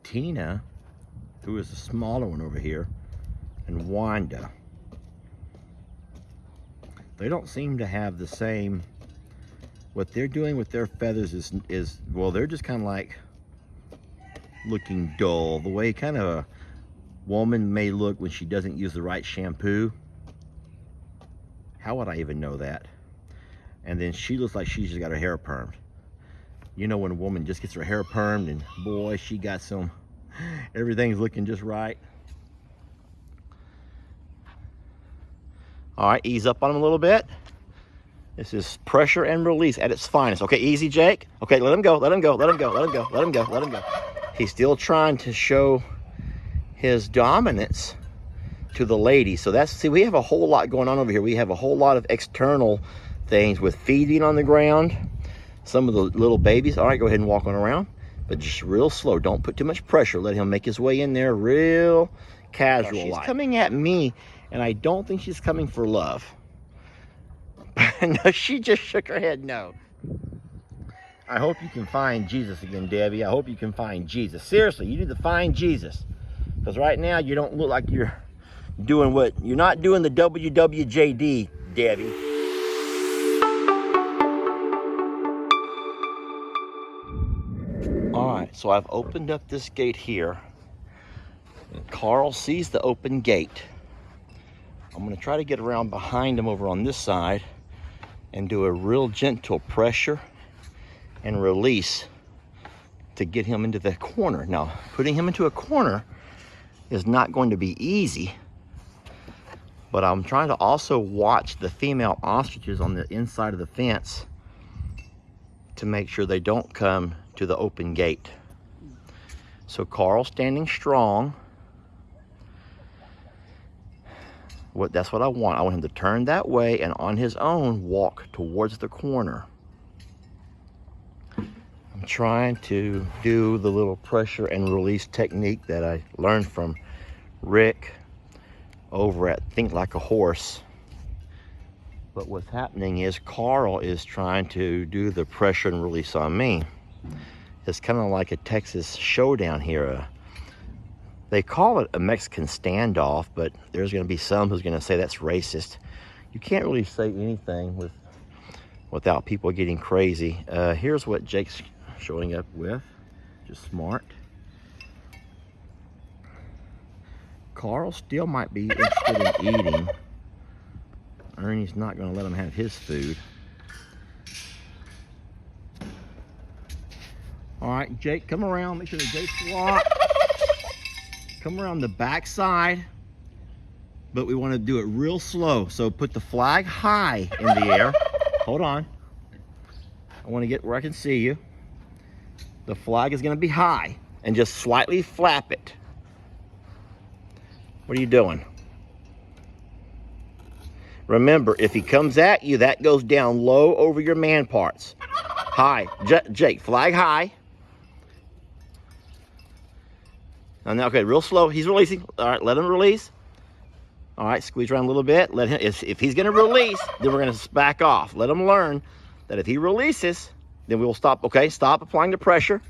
Tina, who is the smaller one over here, and Wanda. They don't seem to have the same, what they're doing with their feathers is well, they're just kind of like looking dull, the way kind of a woman may look when she doesn't use the right shampoo. How would I even know that? And then she looks like she's just got her hair permed. You know when a woman just gets her hair permed and boy, she got some, everything's looking just right. All right, ease up on him a little bit. This is pressure and release at its finest. Okay, easy, Jake. Okay, let him go, let him go, let him go, let him go, let him go, let him go. He's still trying to show his dominance to the lady. So that's, see, we have a whole lot going on over here. We have a whole lot of external things with feeding on the ground. Some of the little babies. All right, go ahead and walk on around, but just real slow. Don't put too much pressure. Let him make his way in there real casual. She's coming at me, and I don't think she's coming for love. No, she just shook her head no. I hope you can find Jesus again, Debbie. I hope you can find Jesus. Seriously, you need to find Jesus. Because right now, you don't look like you're doing what, you're not doing the WWJD, Debbie. All right, so I've opened up this gate here. And Carl sees the open gate. I'm gonna try to get around behind him over on this side and do a real gentle pressure and release to get him into the corner. Now, putting him into a corner is not going to be easy, but I'm trying to also watch the female ostriches on the inside of the fence to make sure they don't come to the open gate. So Carl's standing strong. That's what I want. I want him to turn that way and on his own walk towards the corner. I'm trying to do the little pressure and release technique that I learned from Rick over at Think Like a Horse. But what's happening is Carl is trying to do the pressure and release on me. It's kind of like a Texas showdown here. They call it a Mexican standoff, but there's going to be some who's going to say that's racist. You can't really say anything without people getting crazy. Here's what Jake's showing up with. Just smart. Carl still might be interested in eating. Ernie's not going to let him have his food. All right, Jake, come around. Make sure the gate's locked. Come around the back side, but we want to do it real slow. So put the flag high in the air. Hold on. I want to get where I can see you. The flag is going to be high, and just slightly flap it. What are you doing? Remember, if he comes at you, that goes down low over your man parts. High. Jake, flag high. And okay, real slow. He's releasing. All right, let him release. All right, squeeze around a little bit. Let him. If he's going to release, then we're going to back off. Let him learn that if he releases, then we will stop. Okay, stop applying the pressure.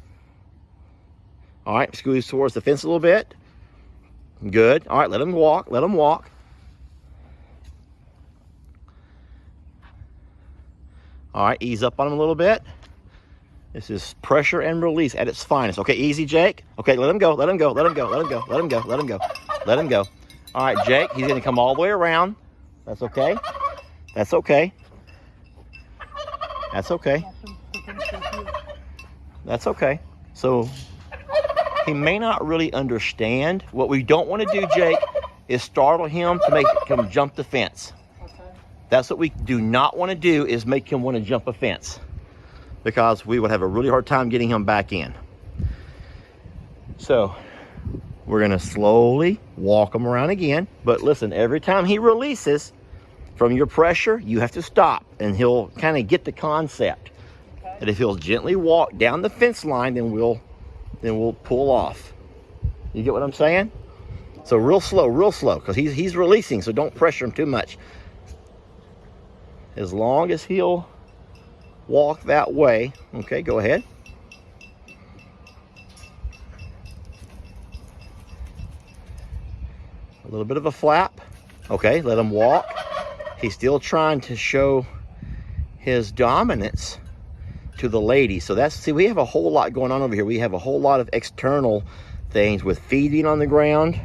All right, squeeze towards the fence a little bit. Good. All right, let him walk. Let him walk. All right, ease up on him a little bit. This is pressure and release at its finest. Okay, easy, Jake. Okay, let him go, let him go, let him go, let him go, let him go, let him go, let him go. All right, Jake, he's gonna come all the way around. That's okay. That's okay. That's okay. That's okay. So he may not really understand. What we don't want to do, Jake, is startle him to make him jump the fence. That's what we do not want to do, is make him want to jump a fence, because we would have a really hard time getting him back in. So we're gonna slowly walk him around again. But listen, every time he releases from your pressure, you have to stop, and he'll kind of get the concept that if he'll gently walk down the fence line, then we'll pull off. You get what I'm saying? So real slow, because he's releasing, so don't pressure him too much. As long as he'll walk that way. Okay, go ahead. little bit of a flap. Okay, let him walk. He's still trying to show his dominance to the lady. So that's, see, we have a whole lot going on over here. We have a whole lot of external things with feeding on the ground.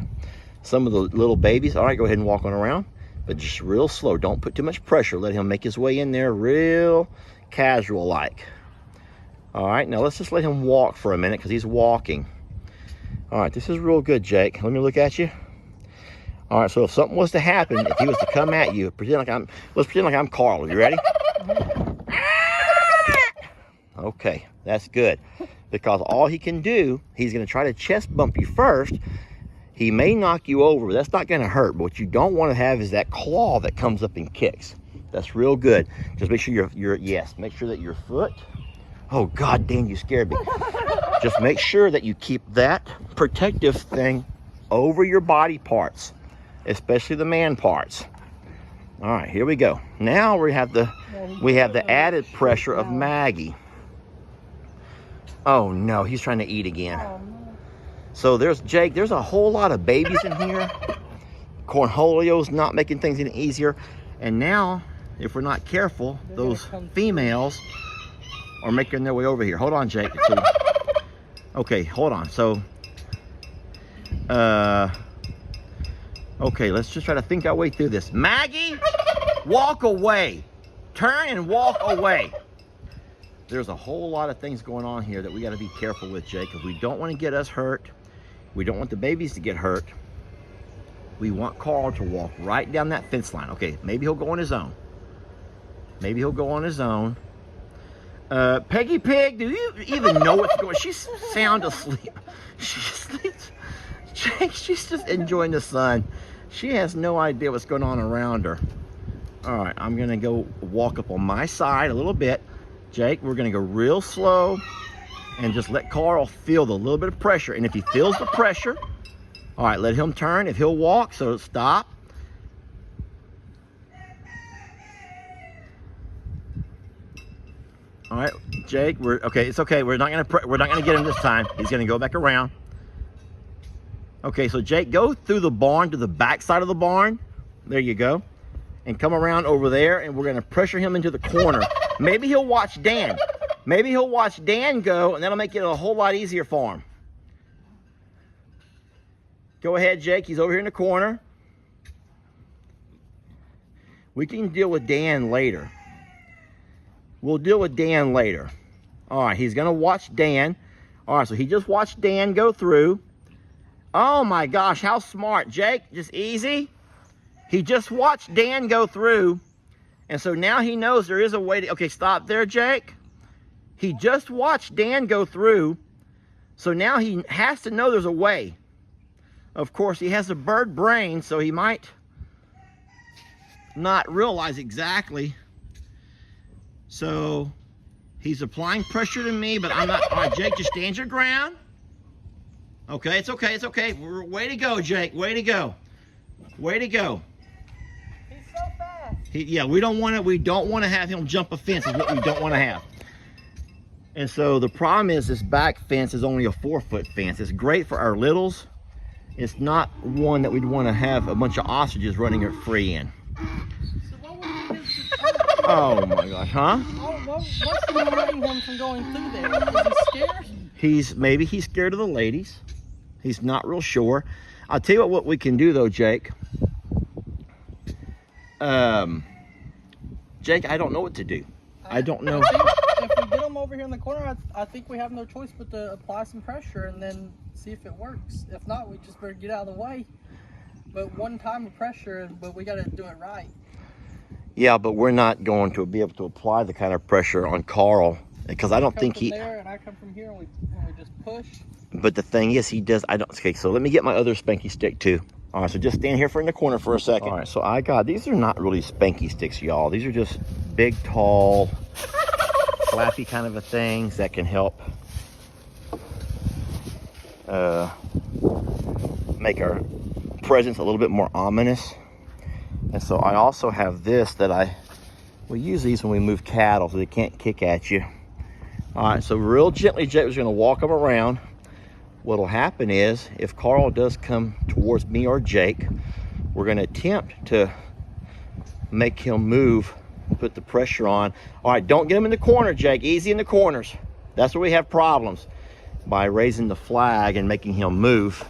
Some of the little babies. All right, go ahead and walk on around, but just real slow. Don't put too much pressure. Let him make his way in there real casual like. All right, now let's just let him walk for a minute because he's walking. All right, this is real good, Jake. Let me look at you. All right, so if something was to happen, if he was to come at you, let's pretend like I'm Carl. You ready? Okay, that's good. Because all he can do, he's gonna try to chest bump you first. He may knock you over, but that's not gonna hurt. But what you don't wanna have is that claw that comes up and kicks. That's real good. Just make sure make sure that your foot, oh God dang, you scared me. Just make sure that you keep that protective thing over your body parts, especially the man parts. All right, here we go. Now we have the added pressure of Maggie. Oh no, he's trying to eat again. So there's Jake, there's a whole lot of babies in here. Cornholio's not making things any easier. And now, if we're not careful, those females are making their way over here. Hold on, Jake. Okay, hold on. So, okay, let's just try to think our way through this. Maggie, walk away. Turn and walk away. There's a whole lot of things going on here that we got to be careful with, Jake, because we don't want to get us hurt. We don't want the babies to get hurt. We want Carl to walk right down that fence line. Okay, maybe he'll go on his own. Maybe he'll go on his own. Peggy Pig, do you even know what's going on? She's sound asleep. She's just enjoying the sun. She has no idea what's going on around her. All right, I'm gonna go walk up on my side a little bit. Jake, we're gonna go real slow and just let Carl feel the little bit of pressure. And if he feels the pressure, all right, let him turn. If he'll walk, so stop. All right, Jake, it's okay. We're not gonna get him this time. He's gonna go back around. Okay, so Jake, go through the barn to the back side of the barn. There you go. And come around over there, and we're gonna pressure him into the corner. Maybe he'll watch Dan. Maybe he'll watch Dan go, and that'll make it a whole lot easier for him. Go ahead, Jake. He's over here in the corner. We can deal with Dan later. We'll deal with Dan later. All right, he's gonna watch Dan. All right, so he just watched Dan go through. Oh my gosh, how smart, Jake. Just easy. He just watched Dan go through. And so now he knows there is a way to, okay, stop there, Jake. He just watched Dan go through. So now he has to know there's a way. Of course, he has a bird brain, so he might not realize exactly. So he's applying pressure to me, but I'm not. All right, Jake, just stand your ground. Okay, it's okay, it's okay. Way to go, Jake, way to go. Way to go. He's so fast. Yeah, we don't want to have him jump a fence is what we don't want to have. And so the problem is this back fence is only a 4-foot fence. It's great for our littles. It's not one that we'd want to have a bunch of ostriches running it free in. So what would you do? Oh my gosh, huh? What's preventing him from going through there? Is he scared? Maybe he's scared of the ladies. He's not real sure. I'll tell you what we can do though, Jake. Jake, I don't know what to do. I don't know. If we get him over here in the corner, I think we have no choice but to apply some pressure and then see if it works. If not, we just better get out of the way. But one time of pressure, but we got to do it right. Yeah, but we're not going to be able to apply the kind of pressure on Carl because I don't think he. There and I come from here, and we just push. But the thing is, he does. I don't. Okay, so let me get my other spanky stick too. All right, so just stand here in the corner for a second. All right, so I got these are not really spanky sticks, y'all. These are just big, tall, flappy kind of a things that can help make our presence a little bit more ominous. And so I also have this that we use these when we move cattle so they can't kick at you. All right, so real gently, Jake was gonna walk them around. What'll happen is if Carl does come towards me or Jake, we're going to attempt to make him move, put the pressure on. All right, don't get him in the corner, Jake. Easy in the corners. That's where we have problems, by raising the flag and making him move.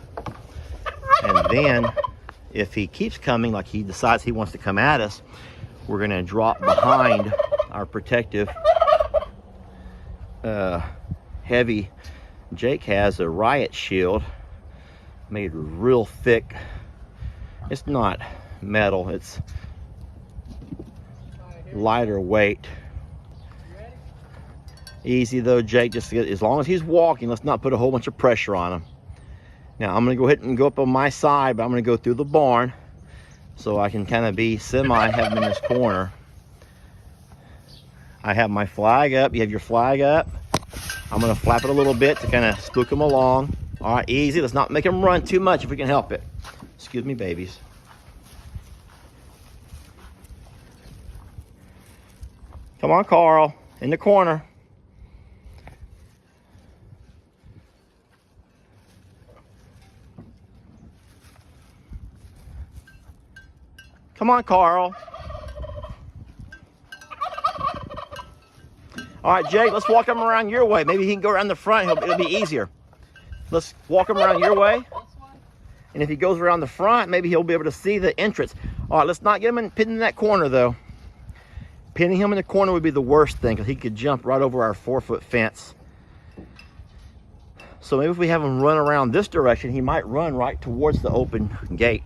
And then if he keeps coming, like he decides he wants to come at us, we're going to drop behind our protective heavy. Jake has a riot shield made real thick. It's not metal, it's lighter weight. Easy though, Jake, just as long as he's walking, let's not put a whole bunch of pressure on him. Now I'm gonna go ahead and go up on my side, but I'm gonna go through the barn so I can kind of be have him in this corner. I have my flag up. You have your flag up. I'm gonna flap it a little bit to kind of spook him along. All right, easy. Let's not make him run too much if we can help it. Excuse me, babies. Come on, Carl, in the corner. Come on, Carl. All right, Jake, let's walk him around your way. Maybe he can go around the front. It'll be easier. Let's walk him around your way. And if he goes around the front, maybe he'll be able to see the entrance. All right, let's not get him pinned in that corner, though. Pinning him in the corner would be the worst thing, because he could jump right over our 4-foot fence. So maybe if we have him run around this direction, he might run right towards the open gate.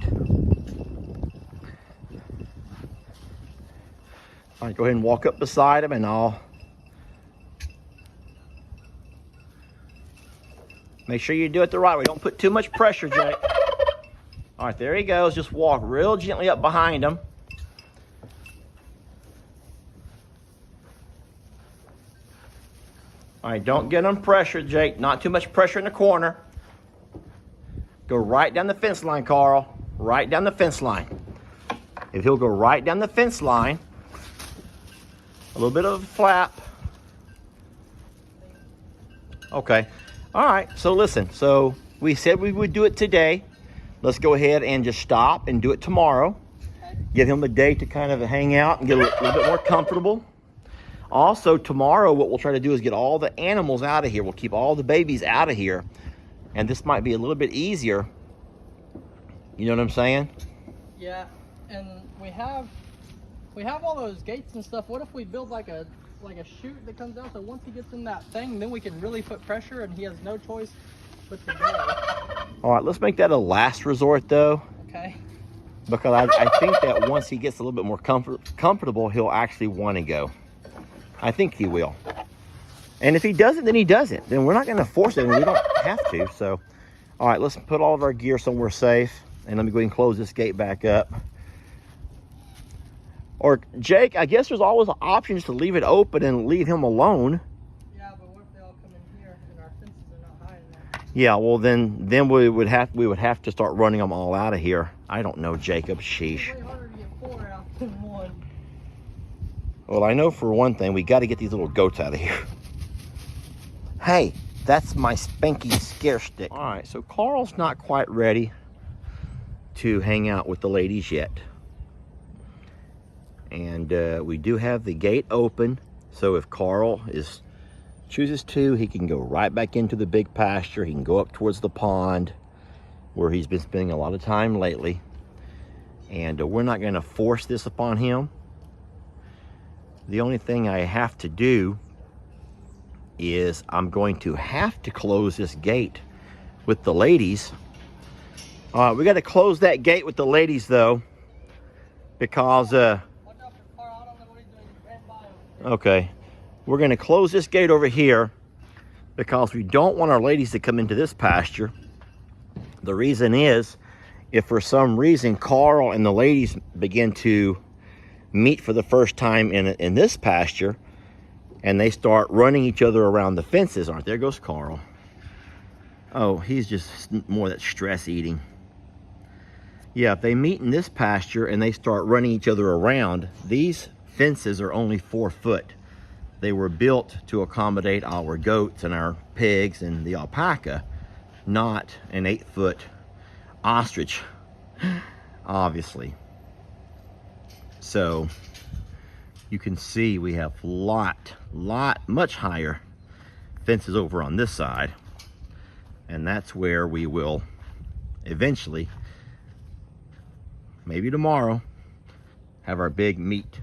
All right, go ahead and walk up beside him, and I'll make sure you do it the right way. Don't put too much pressure, Jake. All right, there he goes. Just walk real gently up behind him. All right, don't get him pressured, Jake. Not too much pressure in the corner. Go right down the fence line, Carl. Right down the fence line. If he'll go right down the fence line, a little bit of a flap. Okay. All right, so listen. So we said we would do it today. Let's go ahead and just stop and do it tomorrow. Give him a day to kind of hang out and get a little bit more comfortable. Also, tomorrow, what we'll try to do is get all the animals out of here. We'll keep all the babies out of here. And this might be a little bit easier. You know what I'm saying? Yeah, and we have all those gates and stuff. What if we build like a chute that comes out, so once he gets in that thing, then we can really put pressure and he has no choice but to go. All right, let's make that a last resort, though. Okay. Because I think that once he gets a little bit more comfortable, he'll actually want to go. I think he will. And if he doesn't, then he doesn't. Then we're not going to force it, and we don't have to. So, all right, let's put all of our gear somewhere safe. And let me go ahead and close this gate back up. Or, Jake, I guess there's always options to leave it open and leave him alone. Yeah, but what if they all come in here and our fences are not high enough? Yeah, well, then we would have to start running them all out of here. I don't know, Jacob. Sheesh. It's way harder to get 4 out than 1. Well, I know for one thing, we got to get these little goats out of here. Hey, that's my Spanky scare stick. All right, so Carl's not quite ready to hang out with the ladies yet. And we do have the gate open, so if Carl chooses to, he can go right back into the big pasture. He can go up towards the pond where he's been spending a lot of time lately. And we're not going to force this upon him. The only thing I have to do is I'm going to have to close this gate with the ladies. We got to close that gate with the ladies, though, because okay, we're going to close this gate over here because we don't want our ladies to come into this pasture. The reason is, if for some reason Carl and the ladies begin to meet for the first time in this pasture, and they start running each other around the fences. All right, there goes Carl. Oh, he's just more that stress eating. Yeah, if they meet in this pasture and they start running each other around, these fences are only 4 foot. They were built to accommodate our goats and our pigs and the alpaca, not an 8-foot ostrich. obviously. So you can see we have much higher fences over on this side, and that's where we will eventually, maybe tomorrow, have our big meet.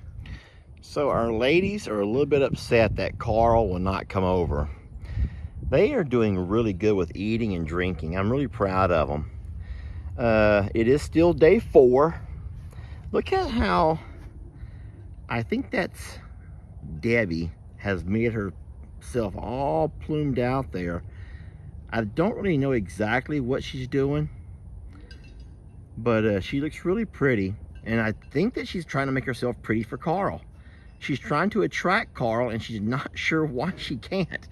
So our ladies are a little bit upset that Carl will not come over. They are doing really good with eating and drinking. I'm really proud of them. It is still day 4. Look at how, I think that's Debbie has made herself all plumed out there. I don't really know exactly what she's doing, but she looks really pretty, and I think that she's trying to make herself pretty for Carl. She's trying to attract Carl, and she's not sure why she can't.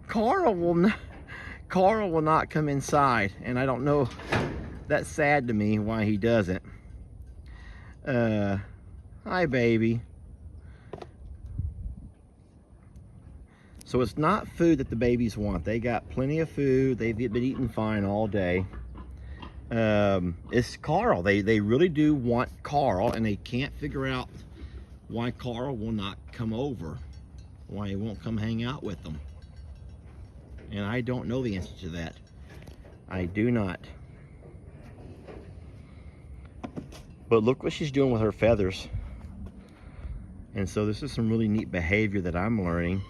Carl will not come inside, and I don't know. That's sad to me why he doesn't. Hi, baby. So it's not food that the babies want. They got plenty of food. They've been eating fine all day. It's Carl. They really do want Carl, and they can't figure out why Carl will not come over, why he won't come hang out with them. And I don't know the answer to that. I do not. But look what she's doing with her feathers. And so this is some really neat behavior that I'm learning.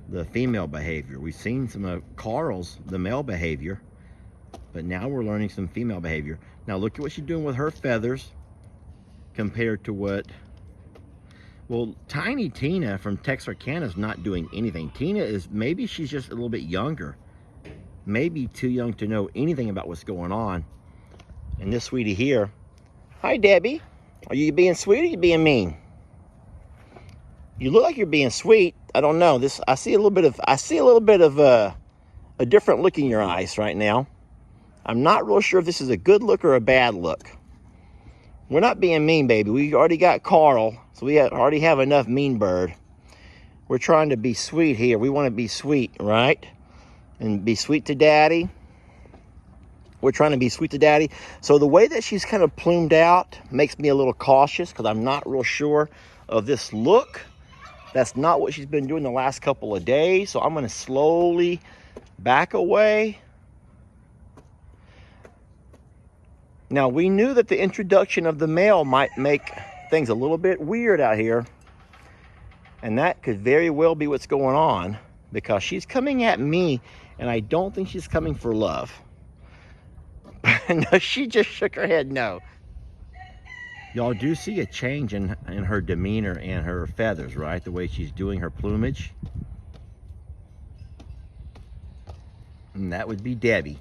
The female behavior. We've seen some of Carl's, the male behavior, but now we're learning some female behavior. Now look at what she's doing with her feathers compared to what, well, Tiny Tina from Texarkana is not doing anything. Tina is, maybe she's just a little bit younger, maybe too young to know anything about what's going on. And this sweetie here, hi Debbie, are you being sweet or are you being mean? You look like you're being sweet. I don't know. I see a little bit of a different look in your eyes right now. I'm not real sure if this is a good look or a bad look. We're not being mean, baby. We already got Carl, so we already have enough mean bird. We're trying to be sweet here. We want to be sweet, right? And be sweet to daddy. We're trying to be sweet to daddy. So the way that she's kind of plumed out makes me a little cautious because I'm not real sure of this look. That's not what she's been doing the last couple of days. So I'm going to slowly back away. Now, we knew that the introduction of the male might make things a little bit weird out here. And that could very well be what's going on because she's coming at me and I don't think she's coming for love. No, she just shook her head no. Y'all do see a change in her demeanor and her feathers, right? The way she's doing her plumage. And that would be Debbie.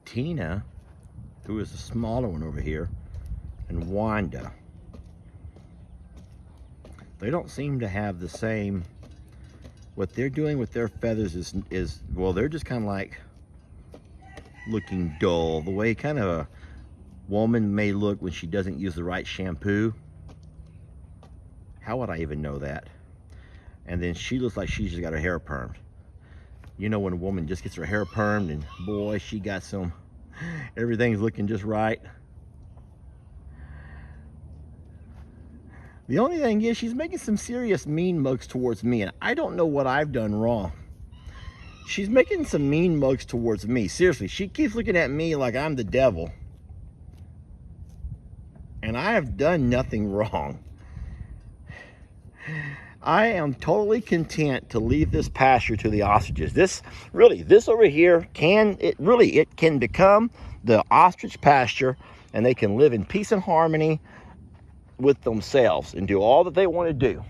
Tina, who is the smaller one over here, and Wanda. They don't seem to have the same, what they're doing with their feathers is well, they're just kind of like looking dull, the way kind of a woman may look when she doesn't use the right shampoo. How would I even know that? And then she looks like she's just got her hair permed. You know when a woman just gets her hair permed and boy, she got some, everything's looking just right. The only thing is she's making some serious mean mugs towards me and I don't know what I've done wrong. She's making some mean mugs towards me. Seriously, she keeps looking at me like I'm the devil. And I have done nothing wrong. I am totally content to leave this pasture to the ostriches. This over here it can become the ostrich pasture and they can live in peace and harmony with themselves and do all that they want to do.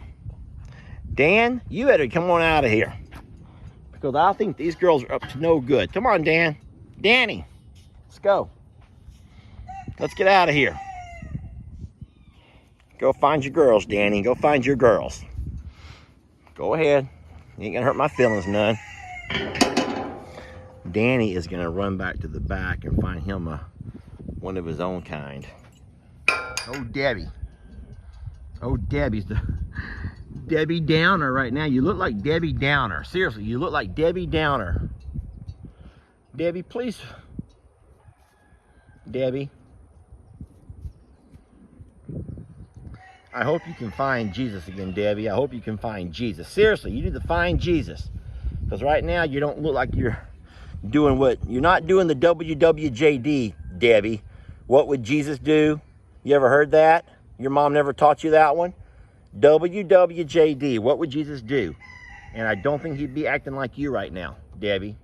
Dan, you better come on out of here because I think these girls are up to no good. Come on, Dan. Danny, let's go. Let's get out of here. Go find your girls, Danny. Go find your girls. Go ahead. You ain't gonna hurt my feelings none. Danny is going to run back to the back and find him one of his own kind. Oh, Debbie. Oh, Debbie's the Debbie Downer right now. You look like Debbie Downer. Seriously, you look like Debbie Downer. Debbie, please. Debbie. I hope you can find Jesus again, Debbie. I hope you can find Jesus. Seriously, you need to find Jesus. Because right now you don't look like you're doing you're not doing the WWJD, Debbie. What would Jesus do? You ever heard that? Your mom never taught you that one? WWJD, what would Jesus do? And I don't think he'd be acting like you right now, Debbie.